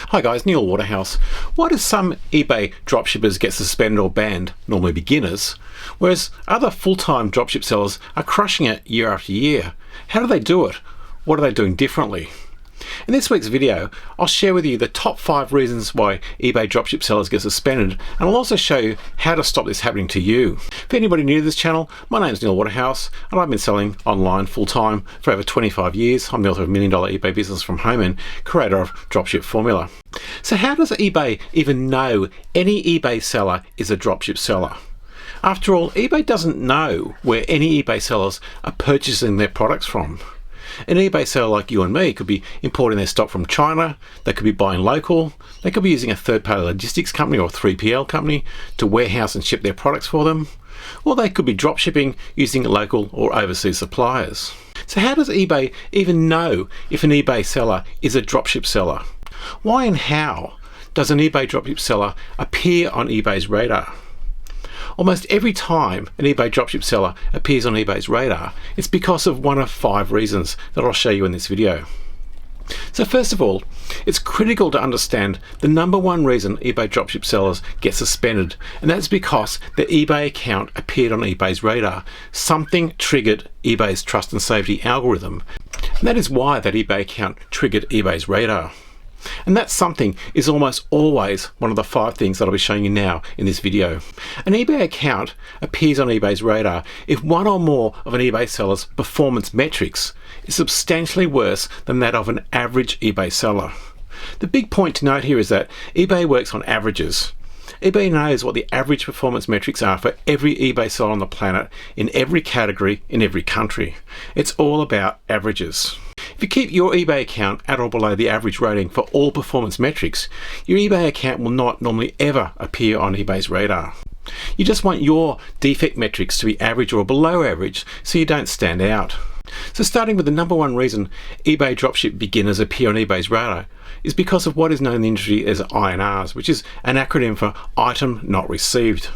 Hi guys, Neil Waterhouse. Why do some eBay dropshippers get suspended or banned, normally beginners, whereas other full-time dropship sellers are crushing it year after year? How do they do it? What are they doing differently? In this week's video, I'll share with you the top 5 reasons why eBay dropship sellers get suspended, and I'll also show you how to stop this happening to you. For anybody new to this channel, my name is Neil Waterhouse, and I've been selling online full-time for over 25 years. I'm the author of $1 Million eBay Business from Home and creator of Dropship Formula. So how does eBay even know any eBay seller is a dropship seller? After all, eBay doesn't know where any eBay sellers are purchasing their products from. An eBay seller like you and me could be importing their stock from China, they could be buying local, they could be using a third-party logistics company or 3PL company to warehouse and ship their products for them, or they could be dropshipping using local or overseas suppliers. So how does eBay even know if an eBay seller is a dropship seller? Why and how does an eBay dropship seller appear on eBay's radar? Almost every time an eBay dropship seller appears on eBay's radar, it's because of one of 5 reasons that I'll show you in this video. So first of all, it's critical to understand the number one reason eBay dropship sellers get suspended, and that's because their eBay account appeared on eBay's radar. Something triggered eBay's trust and safety algorithm, and that is why that eBay account triggered eBay's radar. And that something is almost always one of the 5 things that I'll be showing you now in this video. An eBay account appears on eBay's radar if one or more of an eBay seller's performance metrics is substantially worse than that of an average eBay seller. The big point to note here is that eBay works on averages. eBay knows what the average performance metrics are for every eBay seller on the planet, in every category, in every country. It's all about averages. If you keep your eBay account at or below the average rating for all performance metrics, your eBay account will not normally ever appear on eBay's radar. You just want your defect metrics to be average or below average so you don't stand out. So starting with the number one reason eBay dropship beginners appear on eBay's radar is because of what is known in the industry as INRs, which is an acronym for Item Not Received.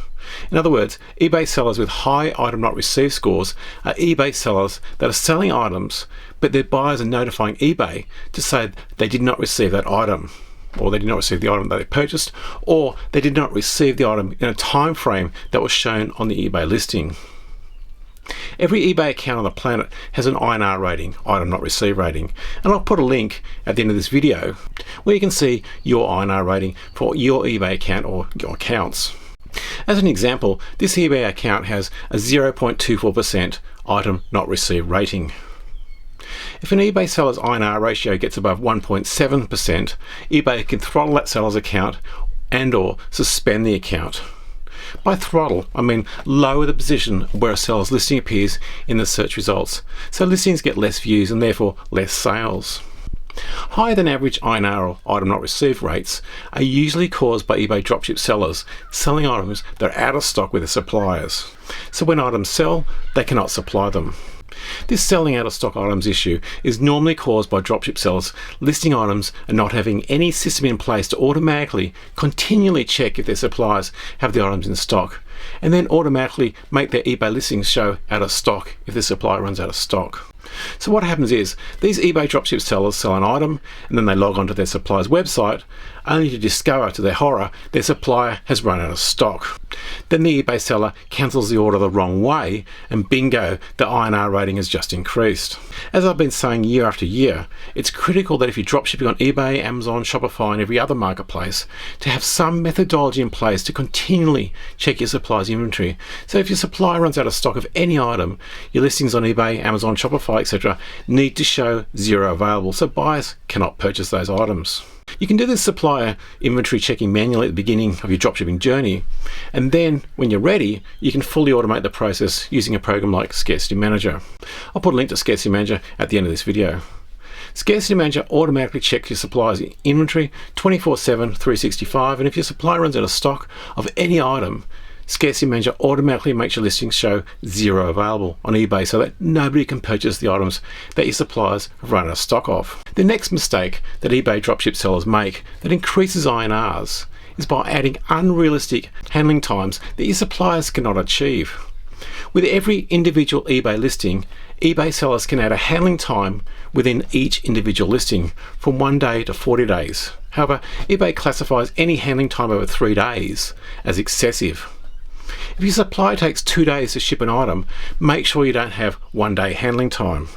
In other words, eBay sellers with high Item Not Received scores are eBay sellers that are selling items, but their buyers are notifying eBay to say they did not receive that item, or they did not receive the item that they purchased, or they did not receive the item in a time frame that was shown on the eBay listing. Every eBay account on the planet has an INR rating, Item Not Received rating, and I'll put a link at the end of this video where you can see your INR rating for your eBay account or your accounts. As an example, this eBay account has a 0.24% Item Not Received rating. If an eBay seller's INR ratio gets above 1.7%, eBay can throttle that seller's account and/or suspend the account. By throttle, I mean lower the position where a seller's listing appears in the search results, so listings get less views and therefore less sales. Higher than average INR or Item Not Received rates are usually caused by eBay dropship sellers selling items that are out of stock with their suppliers. So when items sell, they cannot supply them. This selling out of stock items issue is normally caused by dropship sellers listing items and not having any system in place to automatically, continually check if their suppliers have the items in stock, and then automatically make their eBay listings show out of stock if their supplier runs out of stock. So what happens is, these eBay dropship sellers sell an item and then they log onto their supplier's website only to discover, to their horror, their supplier has run out of stock. Then the eBay seller cancels the order the wrong way and bingo, the INR rating has just increased. As I've been saying year after year, it's critical that if you're dropshipping on eBay, Amazon, Shopify and every other marketplace, to have some methodology in place to continually check your supplier's inventory. So if your supplier runs out of stock of any item, your listings on eBay, Amazon, Shopify, etc. need to show 0 available, so buyers cannot purchase those items. You can do this supplier inventory checking manually at the beginning of your dropshipping journey, and then when you're ready, you can fully automate the process using a program like Scarcity Manager. I'll put a link to Scarcity Manager at the end of this video. Scarcity Manager automatically checks your supplier's inventory 24/7, 365, and if your supplier runs out of stock of any item, Scarcity Manager automatically makes your listings show 0 available on eBay so that nobody can purchase the items that your suppliers have run out of stock of. The next mistake that eBay dropship sellers make that increases INRs is by adding unrealistic handling times that your suppliers cannot achieve. With every individual eBay listing, eBay sellers can add a handling time within each individual listing from 1 day to 40 days. However, eBay classifies any handling time over 3 days as excessive. If your supplier takes 2 days to ship an item, make sure you don't have 1 day handling time.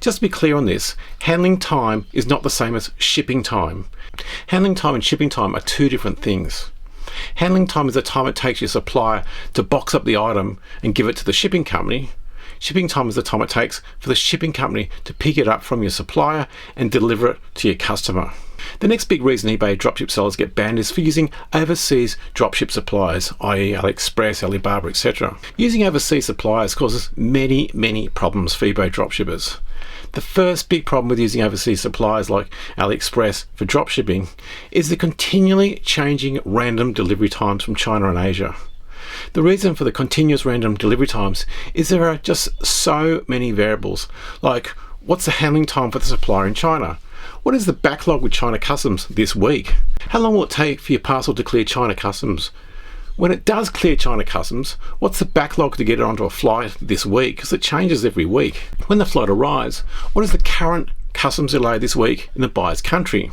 Just to be clear on this, handling time is not the same as shipping time. Handling time and shipping time are two different things. Handling time is the time it takes your supplier to box up the item and give it to the shipping company. Shipping time is the time it takes for the shipping company to pick it up from your supplier and deliver it to your customer. The next big reason eBay dropship sellers get banned is for using overseas dropship suppliers, i.e. AliExpress, Alibaba, etc. Using overseas suppliers causes many problems for eBay dropshippers. The first big problem with using overseas suppliers like AliExpress for dropshipping is the continually changing random delivery times from China and Asia. The reason for the continuous random delivery times is there are just so many variables, like what's the handling time for the supplier in China? What is the backlog with China Customs this week? How long will it take for your parcel to clear China Customs? When it does clear China Customs, what's the backlog to get it onto a flight this week? Because it changes every week. When the flight arrives, what is the current customs delay this week in the buyer's country?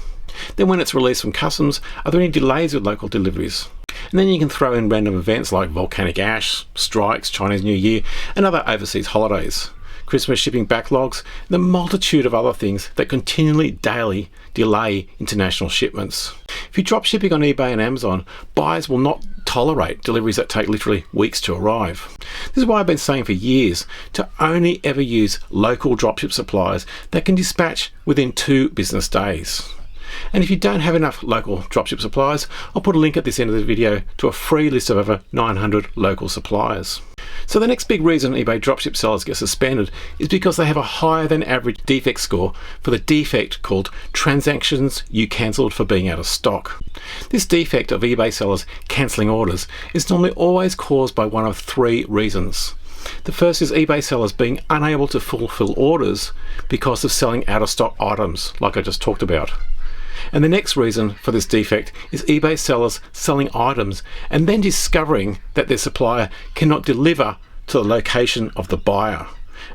Then when it's released from customs, are there any delays with local deliveries? And then you can throw in random events like volcanic ash, strikes, Chinese New Year, and other overseas holidays, Christmas shipping backlogs, and the multitude of other things that continually daily delay international shipments. If you drop shipping on eBay and Amazon, buyers will not tolerate deliveries that take literally weeks to arrive. This is why I've been saying for years to only ever use local dropship suppliers that can dispatch within 2 business days. And if you don't have enough local dropship suppliers, I'll put a link at this end of the video to a free list of over 900 local suppliers. So the next big reason eBay dropship sellers get suspended is because they have a higher than average defect score for the defect called transactions you cancelled for being out of stock. This defect of eBay sellers cancelling orders is normally always caused by one of 3 reasons. The first is eBay sellers being unable to fulfill orders because of selling out of stock items, like I just talked about. And the next reason for this defect is eBay sellers selling items and then discovering that their supplier cannot deliver to the location of the buyer.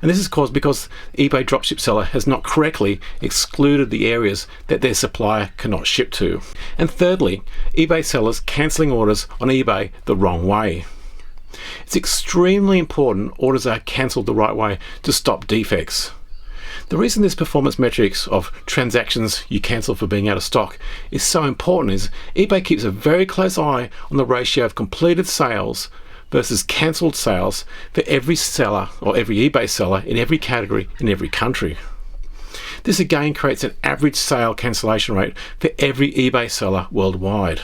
And this is caused because eBay dropship seller has not correctly excluded the areas that their supplier cannot ship to. And thirdly, eBay sellers cancelling orders on eBay the wrong way. It's extremely important orders are cancelled the right way to stop defects. The reason this performance metrics of transactions you cancel for being out of stock is so important is eBay keeps a very close eye on the ratio of completed sales versus cancelled sales for every seller or every eBay seller in every category in every country. This again creates an average sale cancellation rate for every eBay seller worldwide.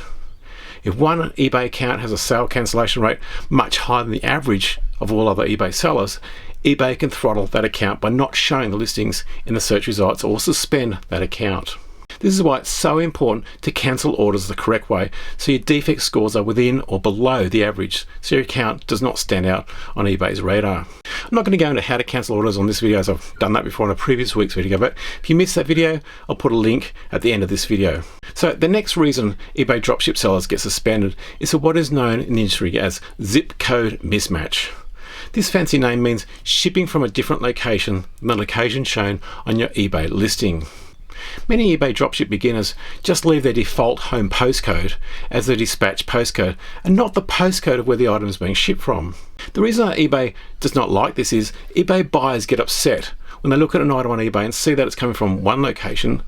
If one eBay account has a sale cancellation rate much higher than the average of all other eBay sellers, eBay can throttle that account by not showing the listings in the search results or suspend that account. This is why it's so important to cancel orders the correct way so your defect scores are within or below the average so your account does not stand out on eBay's radar. I'm not going to go into how to cancel orders on this video as I've done that before in a previous week's video, but if you missed that video, I'll put a link at the end of this video. So the next reason eBay dropship sellers get suspended is for what is known in the industry as zip code mismatch. This fancy name means shipping from a different location than the location shown on your eBay listing. Many eBay dropship beginners just leave their default home postcode as their dispatch postcode and not the postcode of where the item is being shipped from. The reason that eBay does not like this is eBay buyers get upset when they look at an item on eBay and see that it's coming from one location,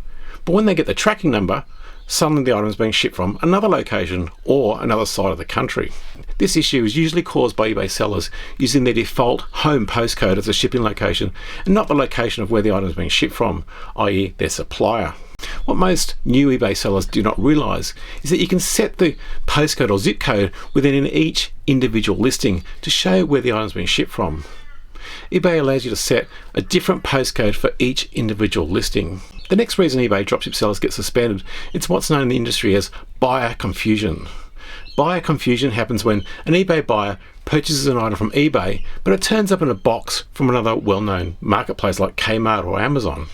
but when they get the tracking number, suddenly the item is being shipped from another location or another side of the country. This issue is usually caused by eBay sellers using their default home postcode as a shipping location and not the location of where the item is being shipped from, i.e. their supplier. What most new eBay sellers do not realize is that you can set the postcode or zip code within each individual listing to show where the item is being shipped from. eBay allows you to set a different postcode for each individual listing. The next reason eBay dropship sellers get suspended is what's known in the industry as buyer confusion. Buyer confusion happens when an eBay buyer purchases an item from eBay, but it turns up in a box from another well-known marketplace like Kmart or Amazon.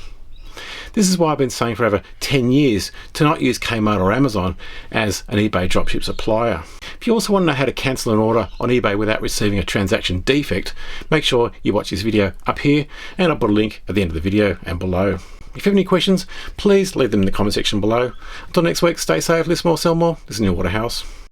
This is why I've been saying for over 10 years to not use Kmart or Amazon as an eBay dropship supplier. If you also want to know how to cancel an order on eBay without receiving a transaction defect, make sure you watch this video up here, and I'll put a link at the end of the video and below. If you have any questions, please leave them in the comment section below. Until next week, stay safe, list more, sell more. This is Neil Waterhouse.